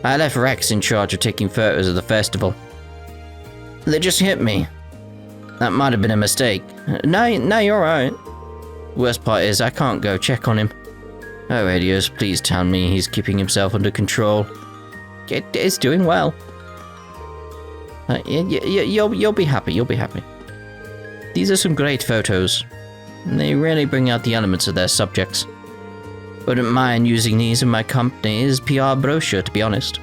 I left Rex in charge of taking photos of the festival. They just hit me. That might have been a mistake. No, you're alright. Worst part is, I can't go check on him. Oh, radios, please tell me he's keeping himself under control. It is doing well. You'll be happy, you'll be happy. These are some great photos. They really bring out the elements of their subjects. Wouldn't mind using these in my company's PR brochure, to be honest.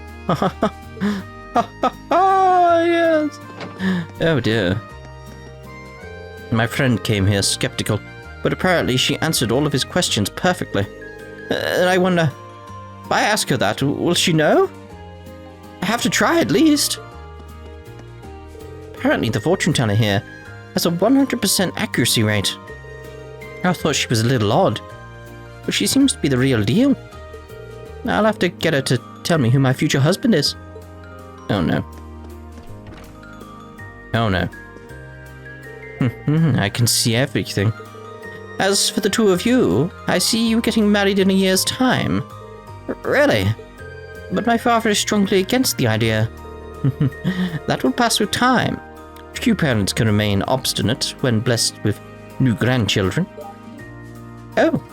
Yes. Oh dear. My friend came here skeptical, but apparently she answered all of his questions perfectly. And I wonder, if I ask her that, will she know? I have to try at least. Apparently the fortune teller here has a 100% accuracy rate. I thought she was a little odd, but she seems to be the real deal. I'll have to get her to tell me who my future husband is. Oh no. Oh no. I can see everything. As for the two of you, I see you getting married in a year's time. Really? But my father is strongly against the idea. That will pass with time. Few parents can remain obstinate when blessed with new grandchildren. Oh.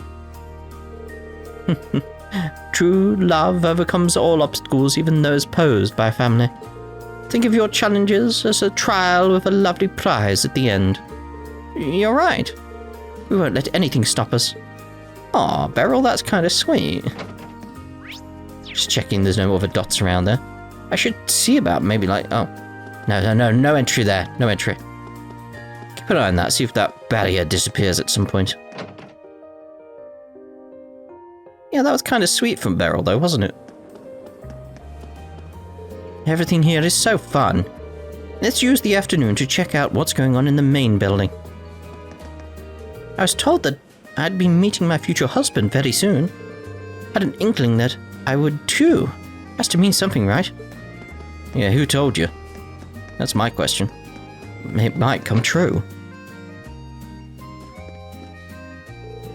True love overcomes all obstacles, even those posed by family. Think of your challenges as a trial with a lovely prize at the end. You're right. We won't let anything stop us. Aw, Beryl, that's kind of sweet. Just checking there's no other dots around there. I should see about maybe like... Oh. No entry there. No entry. Keep an eye on that, see if that barrier disappears at some point. Yeah, that was kind of sweet from Beryl though, wasn't it? Everything here is so fun. Let's use the afternoon to check out what's going on in the main building. I was told that I'd be meeting my future husband very soon. Had an inkling that I would too. Has to mean something, right? Yeah, who told you? That's my question. It might come true.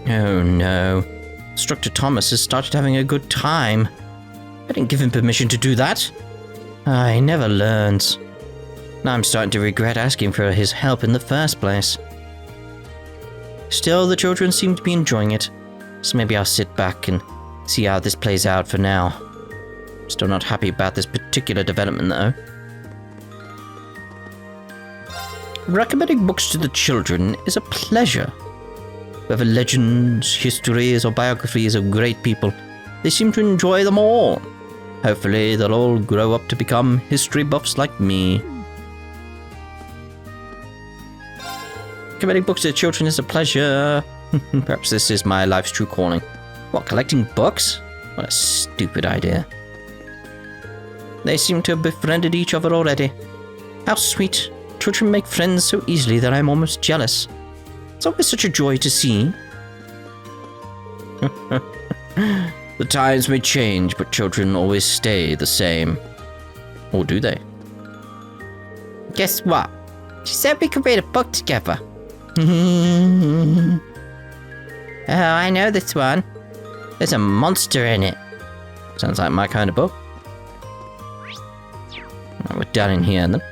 Oh no. Instructor Thomas has started having a good time. I didn't give him permission to do that. He never learns. Now I'm starting to regret asking for his help in the first place. Still, the children seem to be enjoying it, so maybe I'll sit back and see how this plays out for now. Still not happy about this particular development though. Recommending books to the children is a pleasure. Whether legends, histories, or biographies of great people, they seem to enjoy them all. Hopefully, they'll all grow up to become history buffs like me. Recommending books to the children is a pleasure. Perhaps this is my life's true calling. What, collecting books? What a stupid idea. They seem to have befriended each other already. How sweet. Children make friends so easily that I'm almost jealous. It's always such a joy to see. The times may change, but children always stay the same. Or do they? Guess what? She said we could read a book together. Oh, I know this one. There's a monster in it. Sounds like my kind of book. Right, we're done in here then.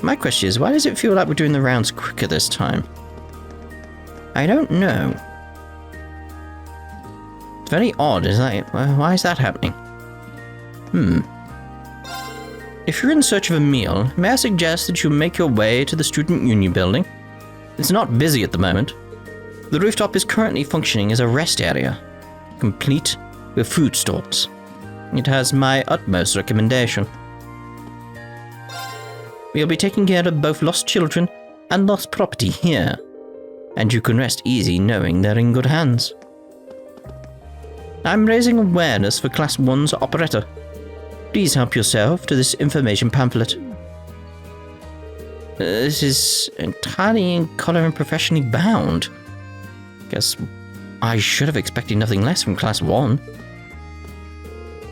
My question is, why does it feel like we're doing the rounds quicker this time? I don't know. It's very odd, isn't it? Why is that happening? If you're in search of a meal, may I suggest that you make your way to the Student Union building? It's not busy at the moment. The rooftop is currently functioning as a rest area, complete with food stalls. It has my utmost recommendation. We'll be taking care of both lost children and lost property here, and you can rest easy knowing they're in good hands. I'm raising awareness for Class 1's operetta. Please help yourself to this information pamphlet. This is entirely in colour and professionally bound. Guess I should have expected nothing less from Class 1.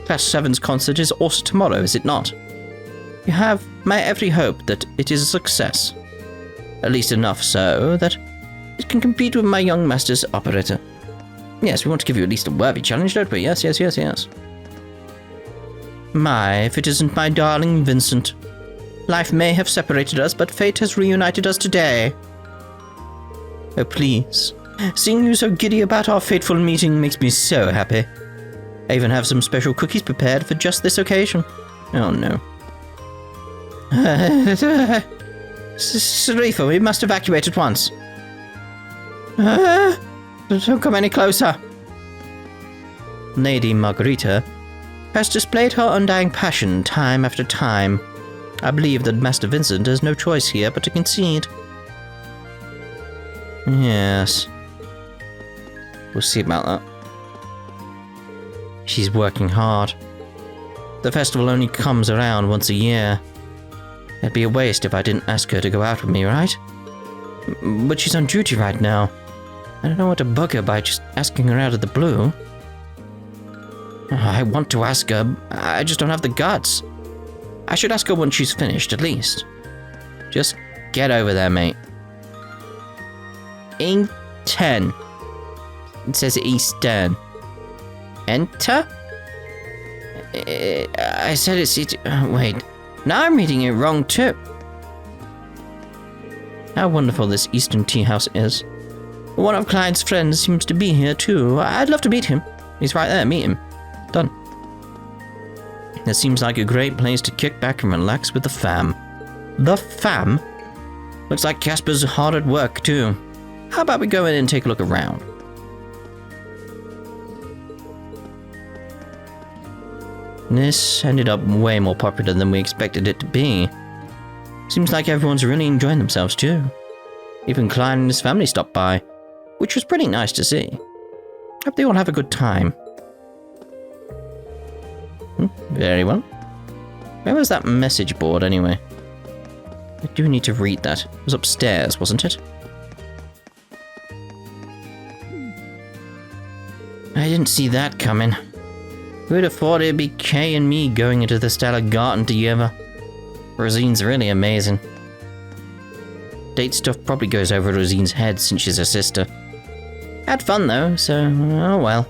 Class 7's concert is also tomorrow, is it not? You have my every hope that it is a success. At least enough so that it can compete with my young master's operator. Yes, we want to give you at least a worthy challenge, don't we? Yes, yes, yes, yes. My, if it isn't my darling Vincent. Life may have separated us, but fate has reunited us today. Oh, please. Seeing you so giddy about our fateful meeting makes me so happy. I even have some special cookies prepared for just this occasion. Oh, no. Sarifa, we must evacuate at once. Don't come any closer. Lady Margarita has displayed her undying passion time after time. I believe that Master Vincent has no choice here but to concede. Yes. We'll see about that. She's working hard. The festival only comes around once a year. It'd be a waste if I didn't ask her to go out with me, right? But she's on duty right now. I don't know what to bug her by just asking her out of the blue. I want to ask her, I just don't have the guts. I should ask her when she's finished, at least. Just get over there, mate. In 10. It says Eastern. Enter? I said it's... wait. Now I'm reading it wrong, too. How wonderful this Eastern tea house is. One of Clyde's friends seems to be here, too. I'd love to meet him. He's right there. Meet him. Done. It seems like a great place to kick back and relax with the fam. The fam? Looks like Casper's hard at work, too. How about we go in and take a look around? This ended up way more popular than we expected it to be. Seems like everyone's really enjoying themselves, too. Even Clyde and his family stopped by, which was pretty nice to see. Hope they all have a good time. Very well. Where was that message board, anyway? I do need to read that. It was upstairs, wasn't it? I didn't see that coming. Who'd have thought it'd be Kay and me going into the Stellar Garden together? Rosine's really amazing. Date stuff probably goes over Rosine's head since she's her sister. Had fun though, so oh well.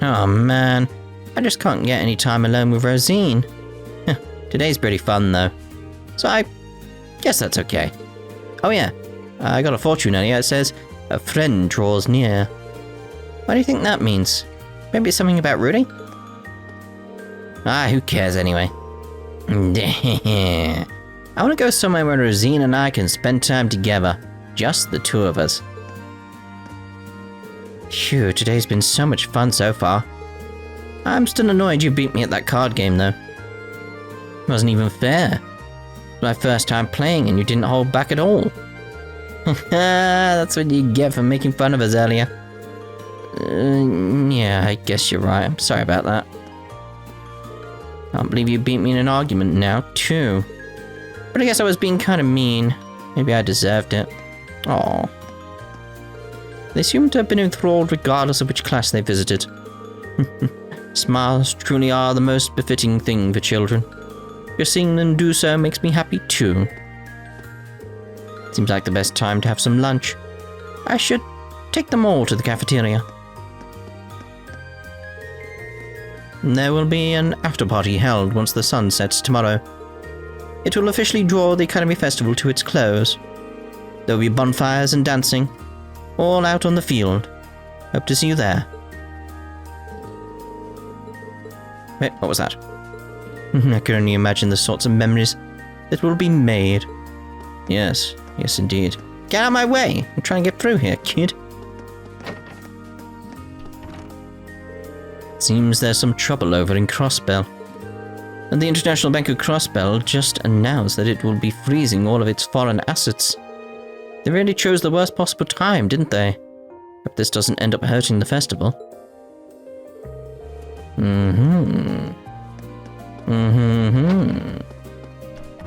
Oh man, I just can't get any time alone with Rosine. Today's pretty fun though, so I guess that's okay. Oh yeah, I got a fortune earlier. It says, a friend draws near. What do you think that means? Maybe it's something about Rudy? Ah, who cares anyway? I want to go somewhere where Rosine and I can spend time together. Just the two of us. Phew, today's been so much fun so far. I'm still annoyed you beat me at that card game though. It wasn't even fair. It was my first time playing and you didn't hold back at all. That's what you get for making fun of us earlier. Yeah, I guess you're right. I'm sorry about that. Can't believe you beat me in an argument now, too. But I guess I was being kind of mean. Maybe I deserved it. Aww. They seem to have been enthralled regardless of which class they visited. Smiles truly are the most befitting thing for children. Just seeing them do so makes me happy, too. Seems like the best time to have some lunch. I should take them all to the cafeteria. There will be an after-party held once the sun sets tomorrow. It will officially draw the Academy Festival to its close. There will be bonfires and dancing, all out on the field. Hope to see you there. Wait, what was that? I can only imagine the sorts of memories that will be made. Yes, yes indeed. Get out of my way! I'm trying to get through here, kid. Seems there's some trouble over in Crossbell. And the International Bank of Crossbell just announced that it will be freezing all of its foreign assets. They really chose the worst possible time, didn't they? Hope this doesn't end up hurting the festival.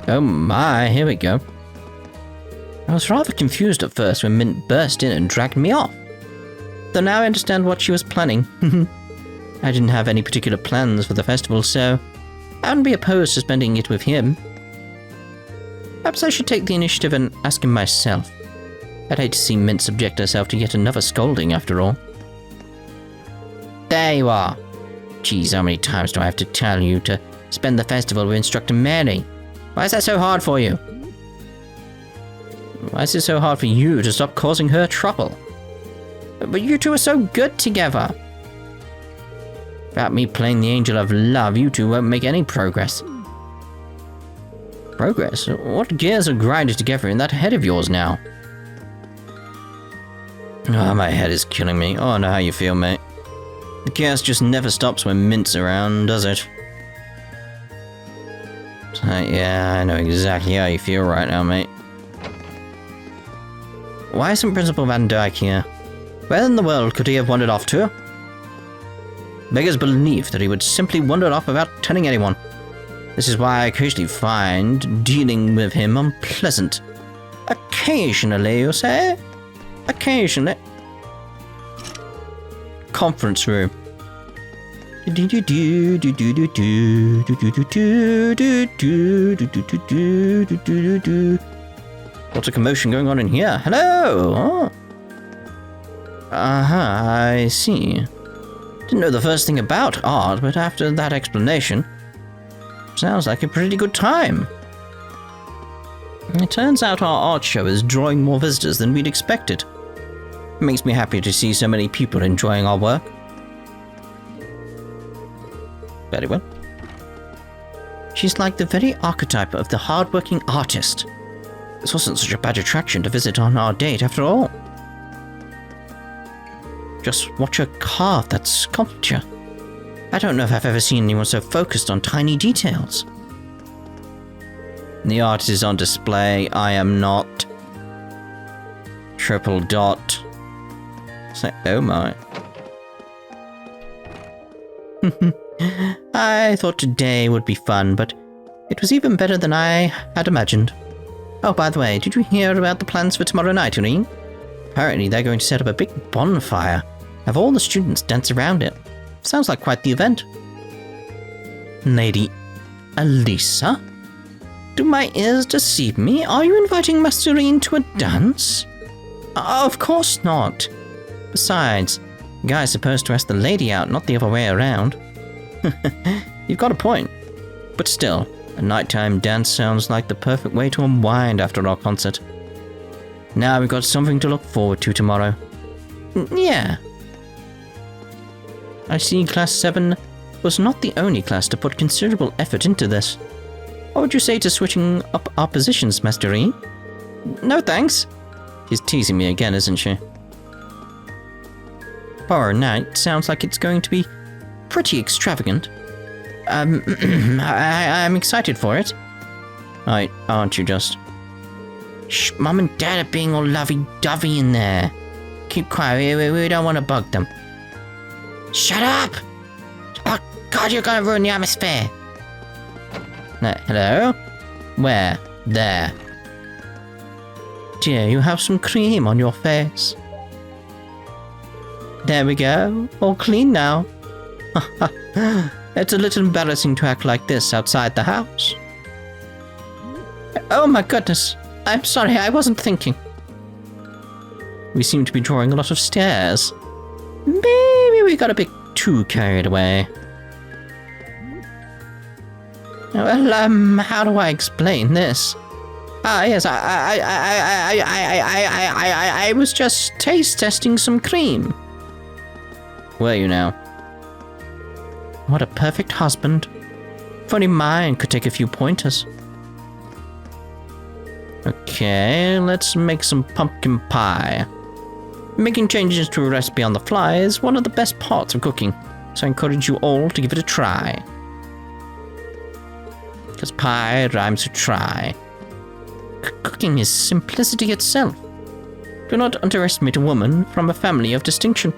Oh my, here we go. I was rather confused at first when Mint burst in and dragged me off. Though now I understand what she was planning. I didn't have any particular plans for the festival, so I wouldn't be opposed to spending it with him. Perhaps I should take the initiative and ask him myself. I'd hate to see Mint subject herself to yet another scolding, after all. There you are. Geez, how many times do I have to tell you to spend the festival with Instructor Mary? Why is that so hard for you? Why is it so hard for you to stop causing her trouble? But you two are so good together. Without me playing the angel of love, you two won't make any progress. Progress? What gears are grinded together in that head of yours now? Oh, my head is killing me. Oh, I know how you feel, mate. The chaos just never stops when Mint's around, does it? Yeah, I know exactly how you feel right now, mate. Why isn't Principal Van Dyke here? Where in the world could he have wandered off to? Beggars belief that he would simply wander off without telling anyone. This is why I occasionally find dealing with him unpleasant. Occasionally, you say? Occasionally. Conference room. What's a commotion going on in here? Hello! Oh. I see. Didn't know the first thing about art, but after that explanation, sounds like a pretty good time. It turns out our art show is drawing more visitors than we'd expected. It makes me happy to see so many people enjoying our work. Very well. She's like the very archetype of the hard-working artist. This wasn't such a bad attraction to visit on our date after all. Just watch her carve that sculpture. I don't know if I've ever seen anyone so focused on tiny details. The art is on display. I am not. Triple dot. Say, oh my. I thought today would be fun, but it was even better than I had imagined. Oh, by the way, did you hear about the plans for tomorrow night, Irene? Apparently they're going to set up a big bonfire. Have all the students dance around it. Sounds like quite the event. Lady Elisa? Do my ears deceive me? Are you inviting Master Irene to a dance? Of course not. Besides, the guy's supposed to ask the lady out, not the other way around. You've got a point. But still, a nighttime dance sounds like the perfect way to unwind after our concert. Now we've got something to look forward to tomorrow. Yeah. I see Class VII was not the only class to put considerable effort into this. What would you say to switching up our positions, Master Irene? No thanks. She's teasing me again, isn't she? Tomorrow night sounds like it's going to be pretty extravagant. I'm excited for it. Aren't you just? Shh, Mom and Dad are being all lovey-dovey in there. Keep quiet, we don't want to bug them. Shut up! Oh God, you're gonna ruin the atmosphere. Hello? Where? There. Dear, you have some cream on your face. There we go, all clean now. It's a little embarrassing to act like this outside the house. Oh my goodness, I'm sorry, I wasn't thinking. We seem to be drawing a lot of stairs. Maybe we got a bit too carried away. Well, how do I explain this? Yes, I was just taste testing some cream. Were you now? What a perfect husband. If only mine could take a few pointers. Okay, let's make some pumpkin pie. Making changes to a recipe on the fly is one of the best parts of cooking, so I encourage you all to give it a try. Because pie rhymes with try. Cooking is simplicity itself. Do not underestimate a woman from a family of distinction.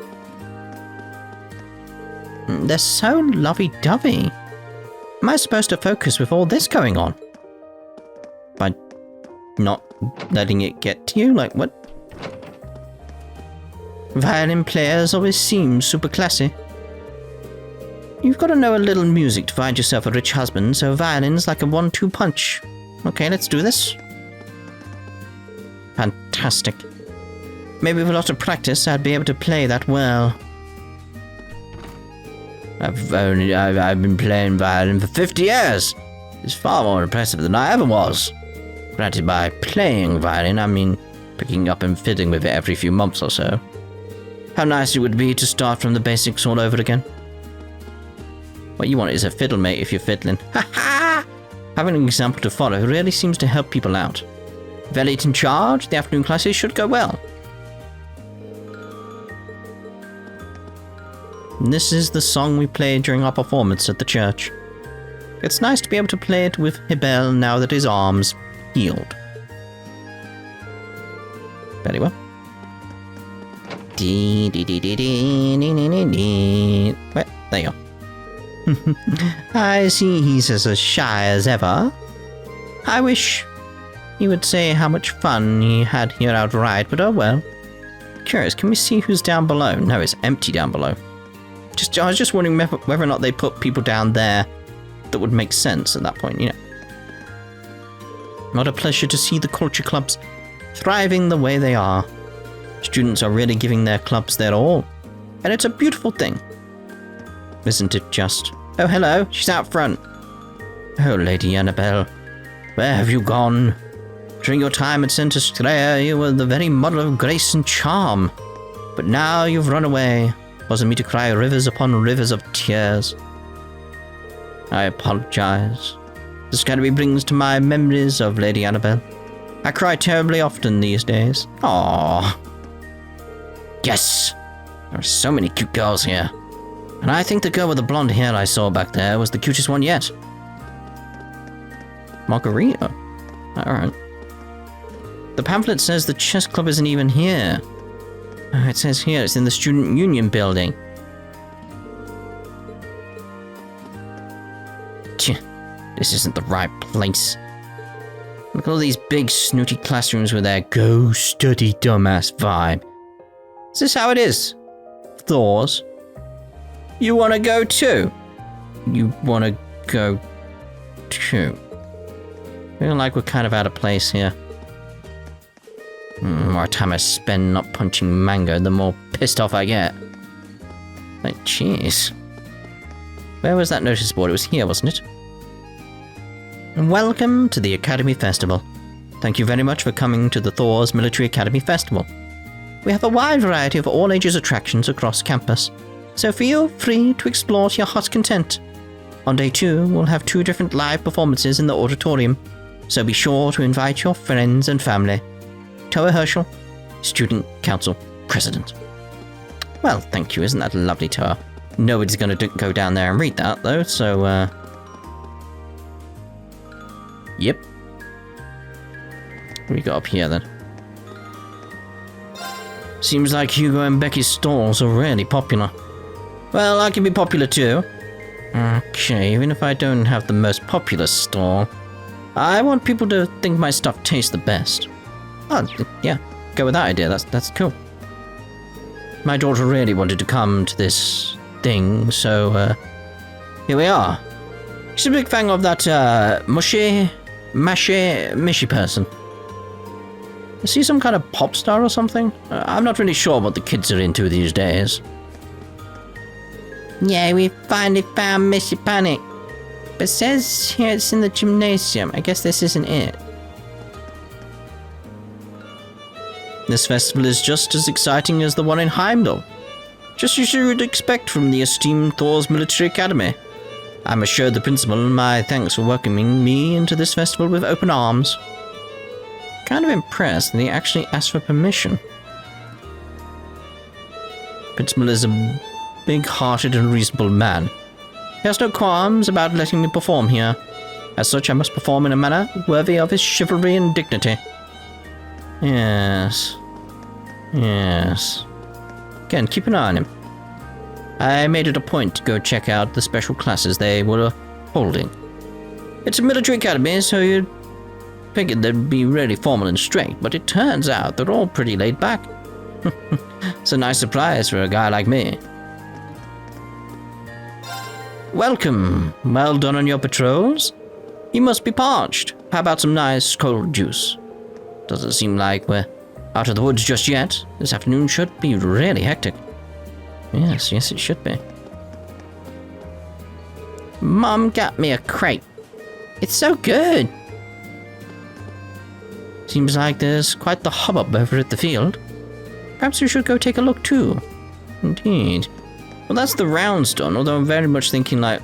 They're so lovey-dovey. Am I supposed to focus with all this going on? By not letting it get to you? Like, what? Violin players always seem super classy. You've got to know a little music to find yourself a rich husband, so violin's like a 1-2 punch. Okay, let's do this. Fantastic. Maybe with a lot of practice, I'd be able to play that well. I've been playing violin for 50 years. It's far more impressive than I ever was. Granted, by playing violin, I mean picking up and fiddling with it every few months or so. How nice it would be to start from the basics all over again. What you want is a fiddle mate if you're fiddling. Ha ha! Having an example to follow really seems to help people out. With Elliot in charge, the afternoon classes should go well. And this is the song we played during our performance at the church. It's nice to be able to play it with Hibel now that his arm's healed. Very well. Well, there you go. I see he's as shy as ever. I wish he would say how much fun he had here outright, but oh well. Curious, can we see who's down below? No, it's empty down below. I was just wondering whether or not they put people down there that would make sense at that point, you know. What a pleasure to see the culture clubs thriving the way they are. Students are really giving their clubs their all, and it's a beautiful thing. Isn't it just? Oh, hello, she's out front. Oh, Lady Annabelle, where have you gone? During your time at St. Estrella, you were the very model of grace and charm. But now you've run away, causing me to cry rivers upon rivers of tears. I apologize. This academy brings to my memories of Lady Annabelle. I cry terribly often these days. Aww. Yes! There are so many cute girls here. And I think the girl with the blonde hair I saw back there was the cutest one yet. Margarita? Alright. The pamphlet says the chess club isn't even here. It says here it's in the Student Union building. This isn't the right place. Look at all these big snooty classrooms with their go study dumbass vibe. Is this how it is? Thors? You want to go too? You want to go too? I feel like we're kind of out of place here. The more time I spend not punching Mango, the more pissed off I get. Like, jeez. Where was that notice board? It was here, wasn't it? Welcome to the Academy Festival. Thank you very much for coming to the Thors Military Academy Festival. We have a wide variety of all ages attractions across campus, so feel free to explore to your heart's content. On day 2, we'll have 2 different live performances in the auditorium, so be sure to invite your friends and family. Toa Herschel, Student Council President. Well, thank you. Isn't that lovely, Toa? Nobody's going to go down there and read that, though, so, Yep. What do we got up here, then? Seems like Hugo and Becky's stalls are really popular. Well, I can be popular, too. Okay, even if I don't have the most popular stall, I want people to think my stuff tastes the best. Oh, yeah, go with that idea. That's cool. My daughter really wanted to come to this thing, so, here we are. She's a big fan of that, Mishy person. Is he some kind of pop star or something? I'm not really sure what the kids are into these days. Yeah, we finally found Missy Panic. But it says here it's in the gymnasium. I guess this isn't it. This festival is just as exciting as the one in Heimdall. Just as you would expect from the esteemed Thors Military Academy. I'm assured the principal my thanks for welcoming me into this festival with open arms. Kind of impressed that he actually asked for permission. Principal is a big-hearted and reasonable man. He has no qualms about letting me perform here. As such, I must perform in a manner worthy of his chivalry and dignity. Yes. Yes. Again, keep an eye on him. I made it a point to go check out the special classes they were holding. It's a military academy, so you'd figured they'd be really formal and strict, but it turns out they're all pretty laid back. It's a nice surprise for a guy like me. Welcome. Well done on your patrols. You must be parched. How about some nice cold juice? Doesn't seem like we're out of the woods just yet. This afternoon should be really hectic. Yes, it should be. Mom got me a crate. It's so good. Seems like there's quite the hubbub over at the field. Perhaps we should go take a look too. Indeed. Well, that's the rounds done, although I'm very much thinking like,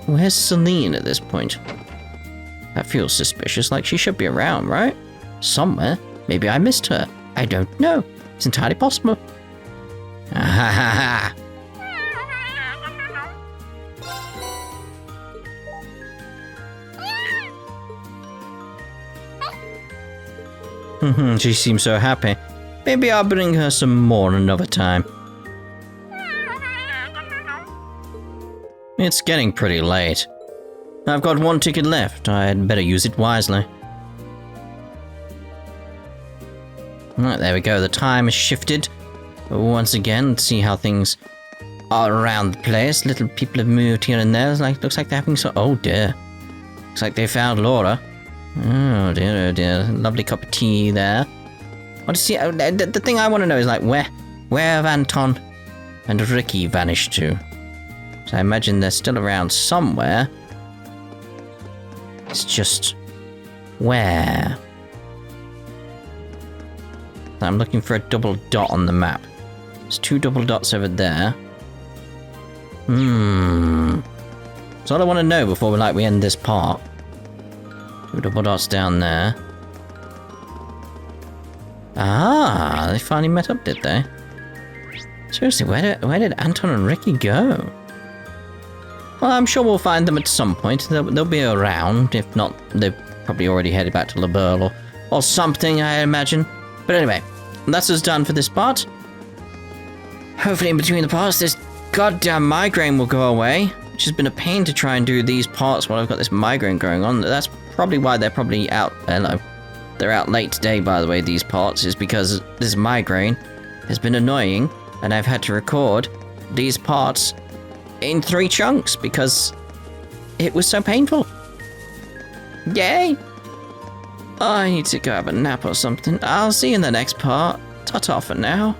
where's Celine at this point? That feels suspicious, like she should be around, right? Somewhere. Maybe I missed her. I don't know. It's entirely possible. Ah ha ha ha. She seems so happy. Maybe I'll bring her some more another time. It's getting pretty late. I've got one ticket left. I'd better use it wisely. Right, there we go. The time has shifted. Once again, let's see how things are around the place. Little people have moved here and there. Looks like they're having some... Oh dear. Looks like they found Laura. Oh dear, oh dear. Lovely cup of tea there. What is the thing I want to know is like where have Anton and Ricky vanished to? So I imagine they're still around somewhere. It's just where? I'm looking for a double dot on the map. There's 2 double dots over there. That's all I want to know before we end this part. 2 double dots down there. Ah, they finally met up, did they? Seriously, where did Anton and Ricky go? Well, I'm sure we'll find them at some point. They'll be around. If not, they've probably already headed back to La Burle or something, I imagine. But anyway, that's us done for this part. Hopefully in between the parts, this goddamn migraine will go away, which has been a pain to try and do these parts while I've got this migraine going on. That's probably why they're probably out. Hello. They're out late today, by the way, these parts, is because this migraine has been annoying, and I've had to record these parts in 3 chunks because it was so painful. Yay! I need to go have a nap or something. I'll see you in the next part. Ta-ta for now.